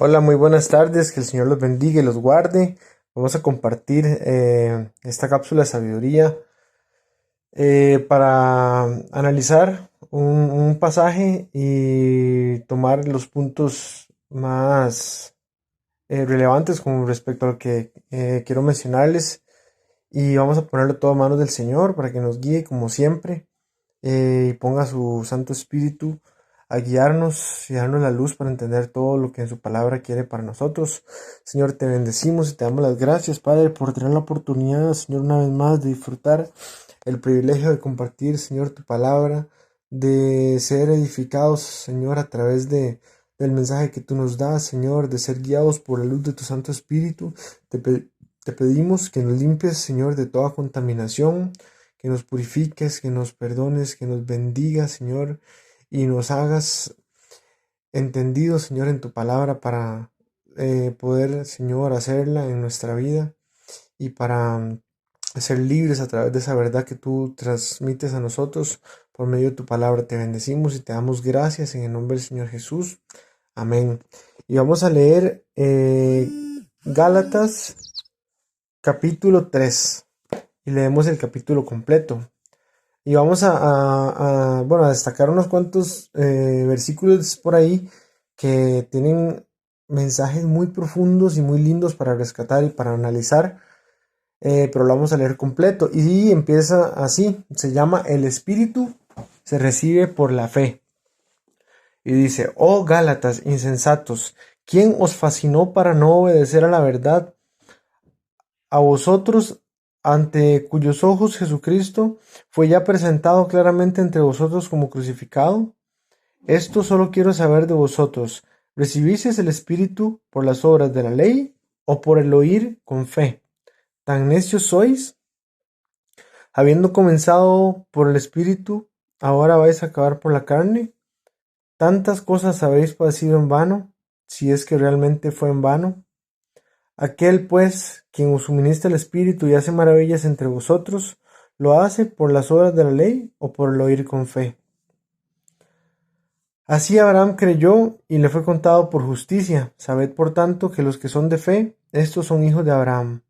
Hola, muy buenas tardes, que el Señor los bendiga y los guarde. Vamos a compartir esta cápsula de sabiduría para analizar un pasaje y tomar los puntos más relevantes con respecto a lo que quiero mencionarles, y vamos a ponerlo todo a manos del Señor para que nos guíe como siempre, y ponga su Santo Espíritu a guiarnos y darnos la luz para entender todo lo que en su palabra quiere para nosotros. Señor, te bendecimos y te damos las gracias, Padre, por tener la oportunidad, Señor, una vez más de disfrutar el privilegio de compartir, Señor, tu palabra, de ser edificados, Señor, a través del mensaje que tú nos das, Señor, de ser guiados por la luz de tu Santo Espíritu. Te pedimos que nos limpies, Señor, de toda contaminación, que nos purifiques, que nos perdones, que nos bendigas, Señor, y nos hagas entendidos, Señor, en tu palabra para poder, Señor, hacerla en nuestra vida y para ser libres a través de esa verdad que tú transmites a nosotros por medio de tu palabra. Te bendecimos y te damos gracias en el nombre del Señor Jesús. Amén. Y vamos a leer Gálatas capítulo 3 y leemos el capítulo completo. Y vamos bueno, a destacar unos cuantos versículos por ahí que tienen mensajes muy profundos y muy lindos para rescatar y para analizar, pero lo vamos a leer completo. Y empieza así, se llama El Espíritu se recibe por la fe. Y dice: Oh Gálatas insensatos, ¿quién os fascinó para no obedecer a la verdad? A vosotros, ante cuyos ojos Jesucristo fue ya presentado claramente entre vosotros como crucificado. Esto solo quiero saber de vosotros: ¿recibisteis el Espíritu por las obras de la ley o por el oír con fe? ¿Tan necios sois? Habiendo comenzado por el Espíritu, ¿ahora vais a acabar por la carne? ¿Tantas cosas habéis padecido en vano, si es que realmente fue en vano? Aquel, pues, quien os suministra el Espíritu y hace maravillas entre vosotros, ¿lo hace por las obras de la ley o por el oír con fe? Así Abraham creyó y le fue contado por justicia. Sabed por tanto que los que son de fe, estos son hijos de Abraham.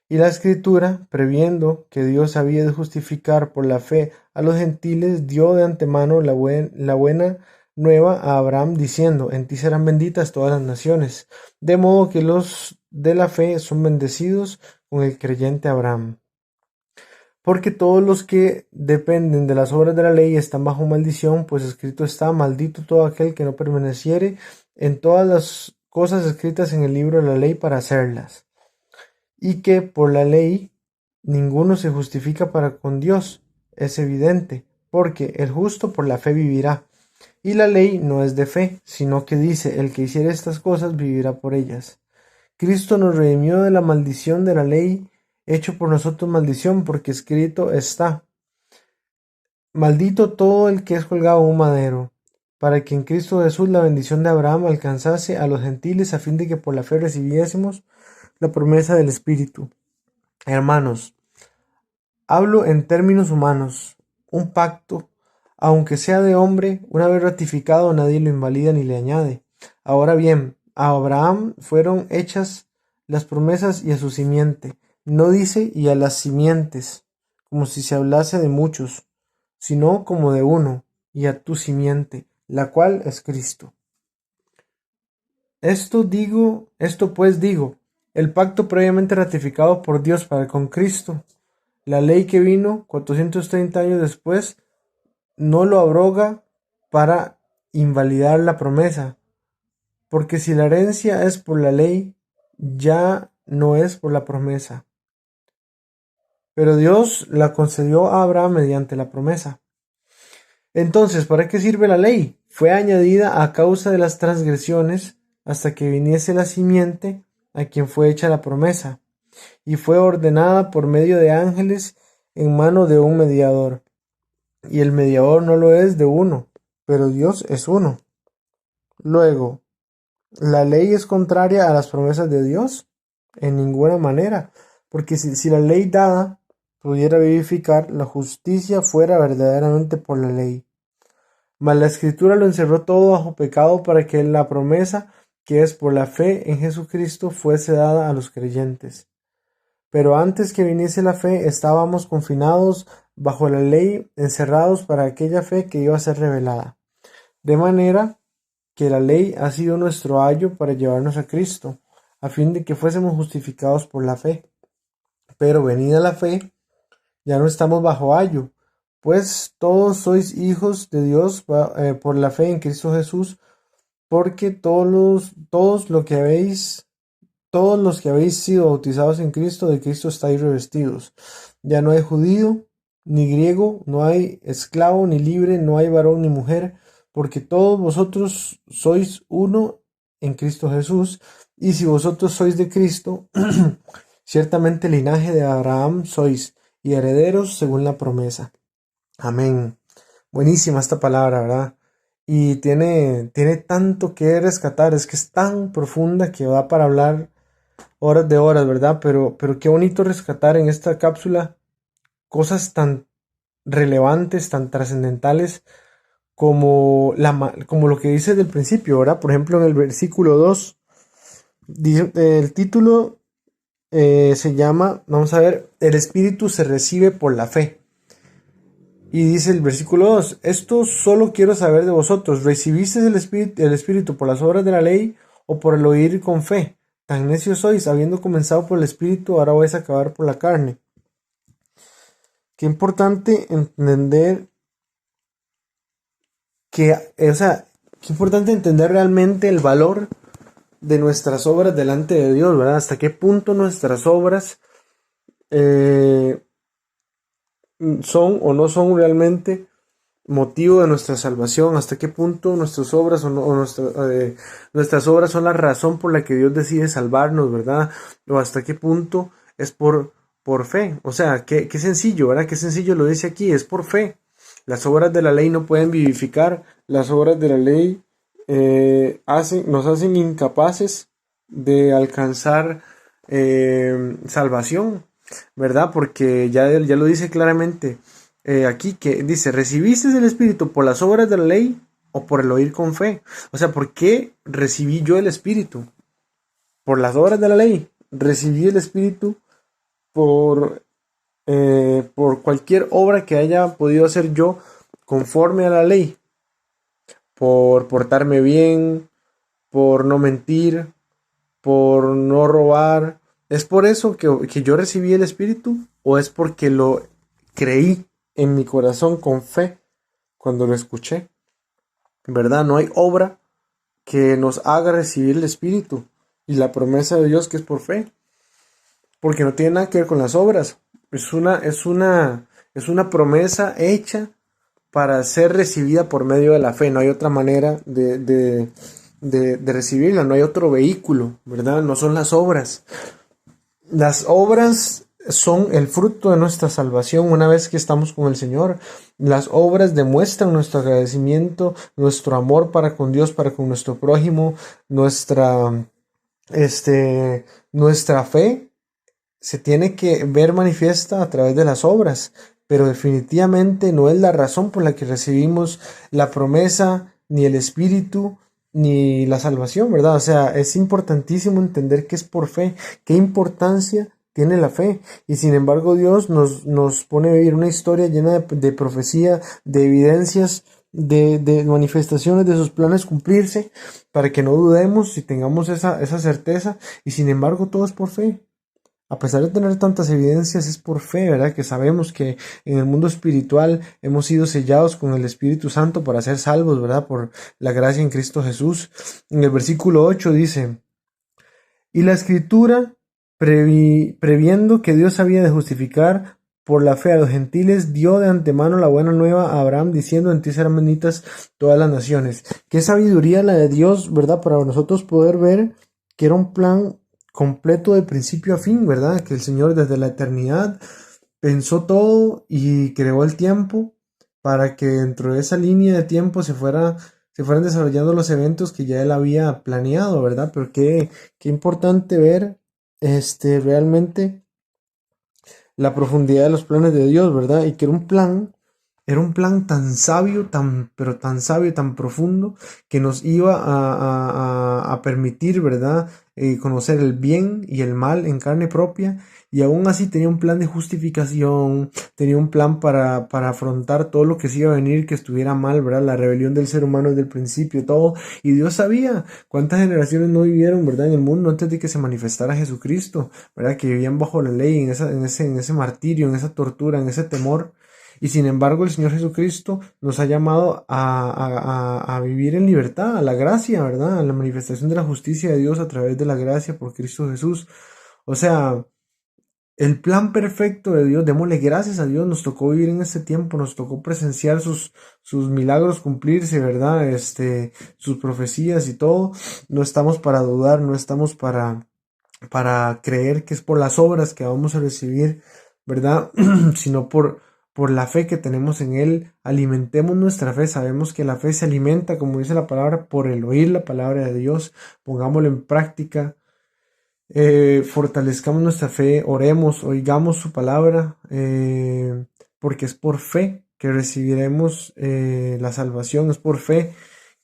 Y la Escritura, previendo que Dios había de justificar por la fe a los gentiles, dio de antemano la buena nueva a Abraham, diciendo: En ti serán benditas todas las naciones. De modo que los de la fe son bendecidos con el creyente Abraham. Porque todos los que dependen de las obras de la ley están bajo maldición, pues escrito está: maldito todo aquel que no permaneciere en todas las cosas escritas en el libro de la ley para hacerlas. Y que por la ley ninguno se justifica para con Dios, es evidente, porque el justo por la fe vivirá. Y la ley no es de fe, sino que dice: el que hiciere estas cosas vivirá por ellas. Cristo nos redimió de la maldición de la ley, hecho por nosotros maldición, porque escrito está: maldito todo el que es colgado en un madero, para que en Cristo Jesús la bendición de Abraham alcanzase a los gentiles, a fin de que por la fe recibiésemos la promesa del Espíritu. Hermanos, hablo en términos humanos. Un pacto, aunque sea de hombre, una vez ratificado, nadie lo invalida ni le añade. Ahora bien, a Abraham fueron hechas las promesas y a su simiente. No dice y a las simientes, como si se hablase de muchos, sino como de uno, y a tu simiente, la cual es Cristo. Esto pues digo, el pacto previamente ratificado por Dios para con Cristo, la ley que vino 430 años después, no lo abroga para invalidar la promesa, porque si la herencia es por la ley, ya no es por la promesa. Pero Dios la concedió a Abraham mediante la promesa. Entonces, ¿para qué sirve la ley? Fue añadida a causa de las transgresiones, hasta que viniese la simiente a quien fue hecha la promesa, y fue ordenada por medio de ángeles en mano de un mediador. Y el mediador no lo es de uno, pero Dios es uno. Luego, ¿la ley es contraria a las promesas de Dios? En ninguna manera, porque si la ley dada pudiera vivificar, la justicia fuera verdaderamente por la ley. Mas la Escritura lo encerró todo bajo pecado, para que la promesa que es por la fe en Jesucristo, fuese dada a los creyentes. Pero antes que viniese la fe, estábamos confinados bajo la ley, encerrados para aquella fe que iba a ser revelada. De manera que la ley ha sido nuestro ayo para llevarnos a Cristo, a fin de que fuésemos justificados por la fe. Pero venida la fe, ya no estamos bajo ayo, pues todos sois hijos de Dios por la fe en Cristo Jesús, porque todos los que habéis sido bautizados en Cristo, de Cristo estáis revestidos. Ya no hay judío ni griego, no hay esclavo ni libre, no hay varón ni mujer, porque todos vosotros sois uno en Cristo Jesús. Y si vosotros sois de Cristo, ciertamente linaje de Abraham sois, y herederos según la promesa. Amén. Buenísima esta palabra, ¿verdad? Y tiene tanto que rescatar, es que es tan profunda que da para hablar horas de horas, ¿verdad? Pero qué bonito rescatar en esta cápsula cosas tan relevantes, tan trascendentales como lo que dice del principio, ¿verdad? Por ejemplo, en el versículo 2, el título se llama, vamos a ver, el Espíritu se recibe por la fe. Y dice el versículo 2, esto solo quiero saber de vosotros, ¿recibisteis el Espíritu por las obras de la ley o por el oír con fe? Tan necios sois, habiendo comenzado por el Espíritu, ahora vais a acabar por la carne. Qué importante entender qué importante entender realmente el valor de nuestras obras delante de Dios, ¿verdad? Hasta qué punto nuestras obras son o no son realmente motivo de nuestra salvación, hasta qué punto nuestras obras nuestras obras son la razón por la que Dios decide salvarnos, ¿verdad? O hasta qué punto es por fe. O sea, qué sencillo, ¿verdad? Qué sencillo lo dice aquí, es por fe. Las obras de la ley no pueden vivificar, las obras de la ley nos hacen incapaces de alcanzar salvación, ¿verdad? Porque ya lo dice claramente aquí, que dice, ¿recibiste el Espíritu por las obras de la ley o por el oír con fe? O sea, ¿por qué recibí yo el Espíritu? Por las obras de la ley. Recibí el Espíritu por cualquier obra que haya podido hacer yo conforme a la ley, por portarme bien, por no mentir, por no robar. ¿Es por eso que yo recibí el Espíritu? ¿O es porque lo creí en mi corazón con fe cuando lo escuché? ¿Verdad? No hay obra que nos haga recibir el Espíritu y la promesa de Dios que es por fe, porque no tiene nada que ver con las obras. Es una promesa hecha para ser recibida por medio de la fe. No hay otra manera de recibirla, no hay otro vehículo, ¿verdad? No son las obras. Las obras son el fruto de nuestra salvación una vez que estamos con el Señor. Las obras demuestran nuestro agradecimiento, nuestro amor para con Dios, para con nuestro prójimo, nuestra fe se tiene que ver manifiesta a través de las obras, pero definitivamente no es la razón por la que recibimos la promesa, ni el Espíritu, ni la salvación, ¿verdad? O sea, es importantísimo entender que es por fe, qué importancia tiene la fe, y sin embargo Dios nos pone a vivir una historia llena de profecía, de evidencias, de manifestaciones de sus planes cumplirse, para que no dudemos y tengamos esa certeza, y sin embargo todo es por fe. A pesar de tener tantas evidencias, es por fe, ¿verdad? Que sabemos que en el mundo espiritual hemos sido sellados con el Espíritu Santo para ser salvos, ¿verdad? Por la gracia en Cristo Jesús. En el versículo 8 dice, y la Escritura, previendo que Dios había de justificar por la fe a los gentiles, dio de antemano la buena nueva a Abraham, diciendo, en ti serán benditas todas las naciones. Qué sabiduría la de Dios, ¿verdad? Para nosotros poder ver que era un plan completo de principio a fin, ¿verdad? Que el Señor desde la eternidad pensó todo y creó el tiempo para que dentro de esa línea de tiempo se fueran desarrollando los eventos que ya Él había planeado, ¿verdad? Pero qué importante ver realmente la profundidad de los planes de Dios, ¿verdad? Y que era un plan tan sabio, pero tan sabio, tan profundo, que nos iba a permitir, ¿verdad? Conocer el bien y el mal en carne propia, y aún así tenía un plan de justificación, tenía un plan para afrontar todo lo que se iba a venir, que estuviera mal, ¿verdad? La rebelión del ser humano desde el principio, todo, y Dios sabía cuántas generaciones no vivieron, ¿verdad? En el mundo antes de que se manifestara Jesucristo, ¿verdad? Que vivían bajo la ley, en ese martirio, en esa tortura, en ese temor. Y sin embargo, el Señor Jesucristo nos ha llamado a vivir en libertad, a la gracia, ¿verdad? A la manifestación de la justicia de Dios a través de la gracia por Cristo Jesús. O sea, el plan perfecto de Dios, démosle gracias a Dios, nos tocó vivir en este tiempo, nos tocó presenciar sus milagros cumplirse, ¿verdad? Sus profecías y todo. No estamos para dudar, no estamos para creer que es por las obras que vamos a recibir, ¿verdad? Sino por la fe que tenemos en Él. Alimentemos nuestra fe. Sabemos que la fe se alimenta, como dice la palabra, por el oír la palabra de Dios. Pongámoslo en práctica. Fortalezcamos nuestra fe, oremos, oigamos su palabra, porque es por fe que recibiremos la salvación, es por fe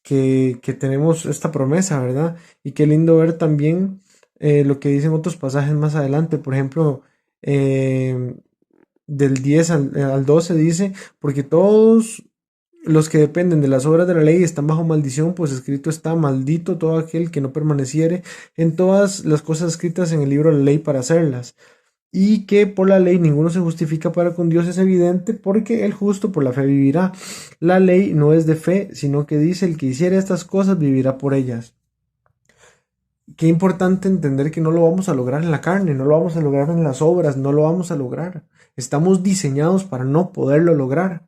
que tenemos esta promesa, ¿verdad? Y qué lindo ver también lo que dicen otros pasajes más adelante, por ejemplo, eh, del 10 al 12 dice, porque todos los que dependen de las obras de la ley están bajo maldición, pues escrito está, maldito todo aquel que no permaneciere en todas las cosas escritas en el libro de la ley para hacerlas. Y que por la ley ninguno se justifica para con Dios es evidente, porque el justo por la fe vivirá. La ley no es de fe, sino que dice, el que hiciere estas cosas vivirá por ellas. Qué importante entender que no lo vamos a lograr en la carne, no lo vamos a lograr en las obras, no lo vamos a lograr. Estamos diseñados para no poderlo lograr.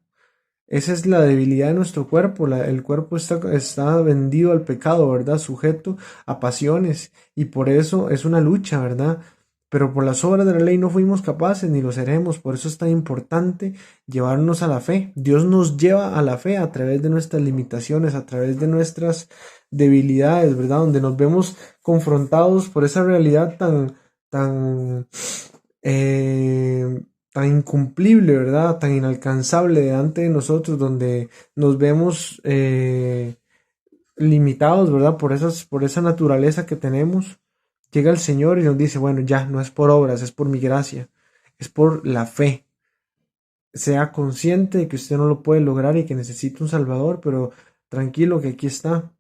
Esa es la debilidad de nuestro cuerpo. El cuerpo está vendido al pecado, ¿verdad? Sujeto a pasiones. Y por eso es una lucha, ¿verdad? Pero por las obras de la ley no fuimos capaces ni lo seremos. Por eso es tan importante llevarnos a la fe. Dios nos lleva a la fe a través de nuestras limitaciones, a través de nuestras debilidades, ¿verdad? Donde nos vemos confrontados por esa realidad tan, eh, tan incumplible, ¿verdad? Tan inalcanzable delante de nosotros, donde nos vemos limitados, ¿verdad? Por esa naturaleza que tenemos. Llega el Señor y nos dice, bueno, ya, no es por obras, es por mi gracia, es por la fe. Sea consciente de que usted no lo puede lograr y que necesita un Salvador, pero tranquilo que aquí está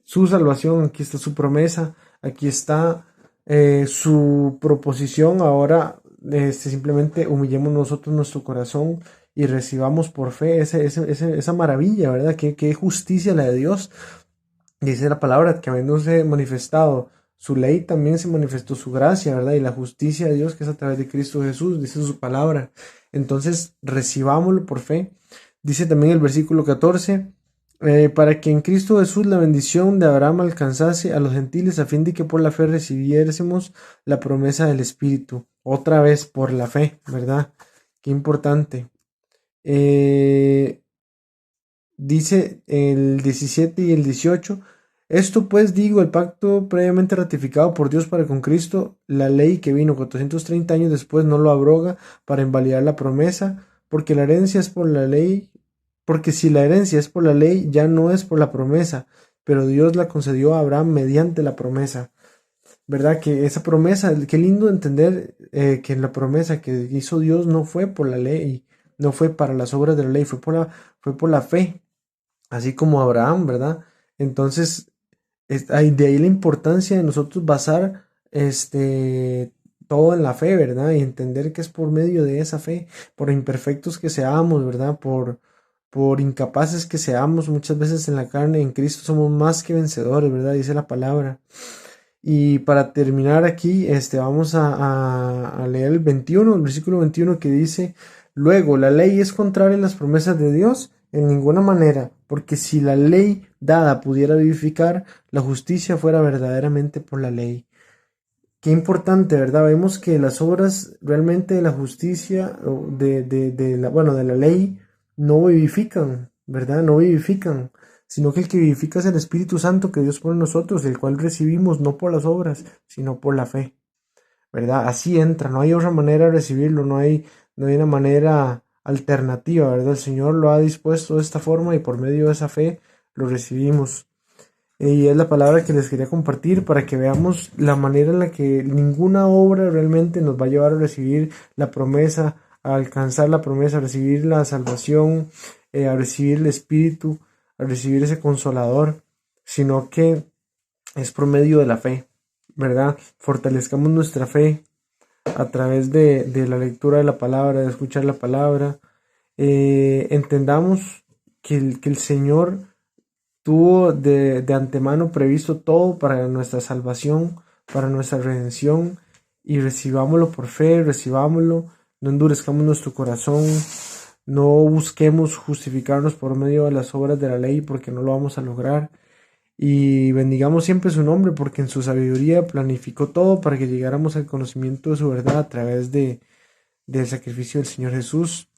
su salvación, aquí está su promesa, aquí está su proposición. Ahora simplemente humillemos nosotros nuestro corazón y recibamos por fe esa maravilla, ¿verdad? Qué justicia la de Dios. Dice la palabra que habiéndose manifestado su ley, también se manifestó su gracia, ¿verdad? Y la justicia de Dios que es a través de Cristo Jesús, dice su palabra. Entonces, recibámoslo por fe. Dice también el versículo 14, para que en Cristo Jesús la bendición de Abraham alcanzase a los gentiles, a fin de que por la fe recibiésemos la promesa del Espíritu. Otra vez por la fe, ¿verdad? Qué importante. Dice el 17 y el 18, esto pues digo, el pacto previamente ratificado por Dios para con Cristo, la ley que vino 430 años después no lo abroga para invalidar la promesa, porque la herencia es por la ley, porque si la herencia es por la ley, ya no es por la promesa, pero Dios la concedió a Abraham mediante la promesa. ¿Verdad? Que esa promesa, qué lindo entender que la promesa que hizo Dios no fue por la ley, no fue para las obras de la ley, fue por la fe, así como Abraham, ¿verdad? Entonces, de ahí la importancia de nosotros basar todo en la fe, ¿verdad? Y entender que es por medio de esa fe, por imperfectos que seamos, ¿verdad? Por incapaces que seamos, muchas veces en la carne, en Cristo somos más que vencedores, ¿verdad? Dice la palabra. Y para terminar aquí, vamos a leer el versículo 21 que dice, luego, la ley es contraria a las promesas de Dios en ninguna manera, porque si la ley dada pudiera vivificar, la justicia fuera verdaderamente por la ley. Qué importante, ¿verdad? Vemos que las obras realmente de la justicia, o de la ley, no vivifican, ¿verdad? No vivifican, sino que el que vivifica es el Espíritu Santo que Dios pone en nosotros, el cual recibimos no por las obras, sino por la fe, ¿verdad? Así entra, no hay otra manera de recibirlo, no hay una manera alternativa, ¿verdad? El Señor lo ha dispuesto de esta forma y por medio de esa fe lo recibimos. Y es la palabra que les quería compartir para que veamos la manera en la que ninguna obra realmente nos va a llevar a recibir la promesa, a alcanzar la promesa, a recibir la salvación, a recibir el Espíritu, a recibir ese consolador, sino que es por medio de la fe, ¿verdad? Fortalezcamos nuestra fe a través de la lectura de la palabra, de escuchar la palabra. Entendamos que el Señor tuvo de antemano previsto todo para nuestra salvación, para nuestra redención, y recibámoslo por fe, recibámoslo, no endurezcamos nuestro corazón, no busquemos justificarnos por medio de las obras de la ley porque no lo vamos a lograr, y bendigamos siempre su nombre porque en su sabiduría planificó todo para que llegáramos al conocimiento de su verdad a través del sacrificio del Señor Jesús.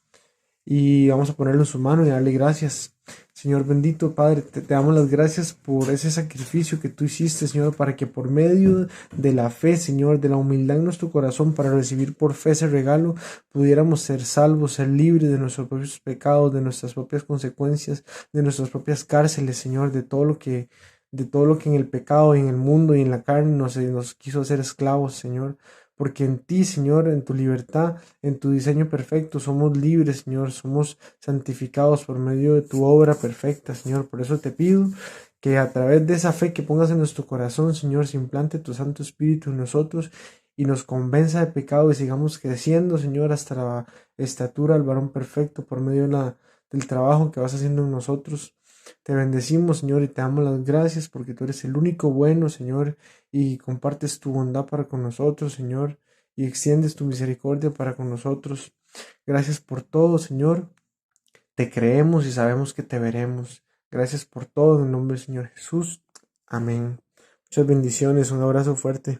Y vamos a ponerlo en su mano y darle gracias. Señor bendito Padre, te damos las gracias por ese sacrificio que tú hiciste, Señor, para que por medio de la fe, Señor, de la humildad en nuestro corazón, para recibir por fe ese regalo, pudiéramos ser salvos, ser libres de nuestros propios pecados, de nuestras propias consecuencias, de nuestras propias cárceles, Señor, de todo lo que en el pecado y en el mundo y en la carne nos quiso hacer esclavos, Señor. Porque en ti, Señor, en tu libertad, en tu diseño perfecto, somos libres, Señor, somos santificados por medio de tu obra perfecta, Señor. Por eso te pido que a través de esa fe que pongas en nuestro corazón, Señor, se implante tu Santo Espíritu en nosotros y nos convenza de pecado y sigamos creciendo, Señor, hasta la estatura del varón perfecto por medio del trabajo que vas haciendo en nosotros. Te bendecimos, Señor, y te damos las gracias porque tú eres el único bueno, Señor, y compartes tu bondad para con nosotros, Señor, y extiendes tu misericordia para con nosotros. Gracias por todo, Señor. Te creemos y sabemos que te veremos. Gracias por todo en el nombre del Señor Jesús. Amén. Muchas bendiciones, un abrazo fuerte.